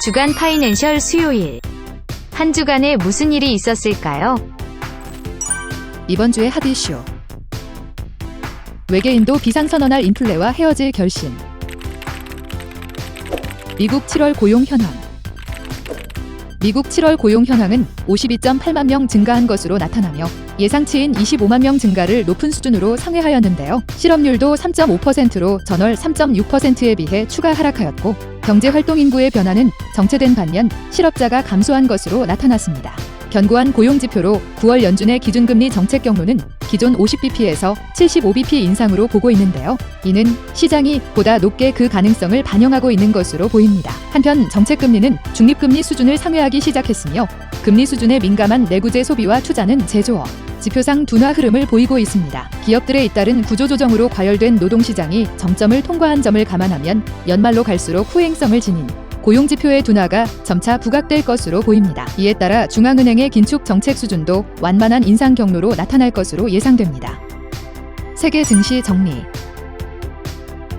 주간 파이낸셜 수요일. 한 주간에 무슨 일이 있었을까요? 이번 주의 핫 이슈. 외계인도 비상선언할 인플레와 헤어질 결심. 미국 7월 고용 현황. 미국 7월 고용 현황은 52.8만 명 증가한 것으로 나타나며 예상치인 25만 명 증가를 높은 수준으로 상회하였는데요. 실업률도 3.5%로 전월 3.6%에 비해 추가 하락하였고, 경제활동 인구의 변화는 정체된 반면 실업자가 감소한 것으로 나타났습니다. 견고한 고용지표로 9월 연준의 기준금리 정책 경로는 기존 50bp에서 75bp 인상으로 보고 있는데요. 이는 시장이 보다 높게 그 가능성을 반영하고 있는 것으로 보입니다. 한편 정책금리는 중립금리 수준을 상회하기 시작했으며, 금리 수준에 민감한 내구재 소비와 투자는 제조업, 지표상 둔화 흐름을 보이고 있습니다. 기업들에 잇따른 구조조정으로 과열된 노동시장이 정점을 통과한 점을 감안하면 연말로 갈수록 후행성을 지닌 고용지표의 둔화가 점차 부각될 것으로 보입니다. 이에 따라 중앙은행의 긴축 정책 수준도 완만한 인상 경로로 나타날 것으로 예상됩니다. 세계 증시 정리.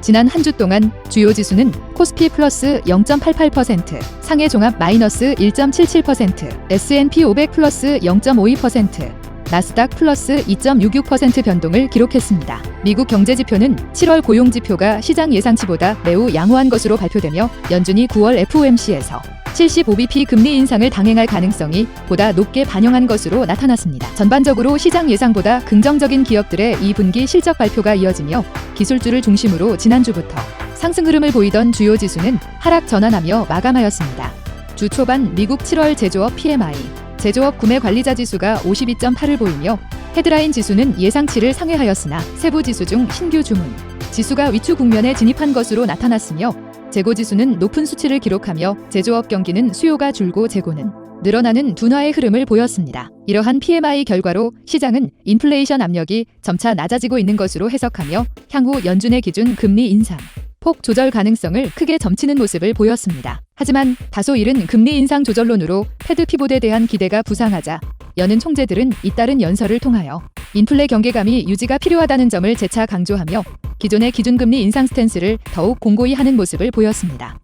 지난 한 주 동안 주요 지수는 코스피 플러스 0.88%, 상해 종합 마이너스 1.77%, S&P 500 플러스 0.52%, 나스닥 플러스 2.66% 변동을 기록했습니다. 미국 경제지표는 7월 고용지표가 시장 예상치보다 매우 양호한 것으로 발표되며 연준이 9월 FOMC에서 75bp 금리 인상을 단행할 가능성이 보다 높게 반영한 것으로 나타났습니다. 전반적으로 시장 예상보다 긍정적인 기업들의 2분기 실적 발표가 이어지며 기술주를 중심으로 지난주부터 상승 흐름을 보이던 주요 지수는 하락 전환하며 마감하였습니다. 주 초반 미국 7월 제조업 PMI, 제조업 구매 관리자 지수가 52.8을 보이며 헤드라인 지수는 예상치를 상회하였으나 세부 지수 중 신규 주문 지수가 위축 국면에 진입한 것으로 나타났으며, 재고 지수는 높은 수치를 기록하며 제조업 경기는 수요가 줄고 재고는 늘어나는 둔화의 흐름을 보였습니다. 이러한 PMI 결과로 시장은 인플레이션 압력이 점차 낮아지고 있는 것으로 해석하며 향후 연준의 기준 금리 인상 폭 조절 가능성을 크게 점치는 모습을 보였습니다. 하지만 다소 이른 금리 인상 조절론으로 패드 피봇에 대한 기대가 부상하자 여는 총재들은 잇따른 연설을 통하여 인플레 경계감이 유지가 필요하다는 점을 재차 강조하며 기존의 기준금리 인상 스탠스를 더욱 공고히 하는 모습을 보였습니다.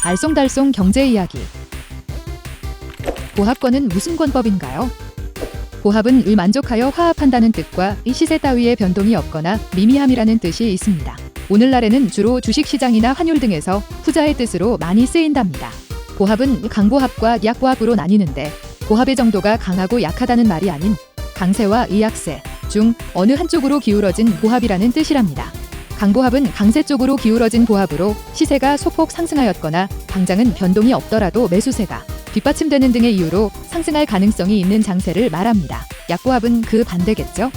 알쏭달쏭 경제 이야기. 보합권은 무슨 권법인가요? 보합은 을 만족하여 화합한다는 뜻과 이 시세 따위의 변동이 없거나 미미함이라는 뜻이 있습니다. 오늘날에는 주로 주식시장이나 환율 등에서 후자의 뜻으로 많이 쓰인답니다. 보합은 강보합과 약보합으로 나뉘는데, 보합의 정도가 강하고 약하다는 말이 아닌 강세와 약세 중 어느 한쪽으로 기울어진 보합이라는 뜻이랍니다. 강보합은 강세 쪽으로 기울어진 보합으로 시세가 소폭 상승하였거나 당장은 변동이 없더라도 매수세가 뒷받침되는 등의 이유로 상승할 가능성이 있는 장세를 말합니다. 약보합은 그 반대겠죠?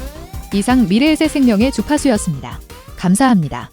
이상 미래에셋생명의 주파수였습니다. 감사합니다.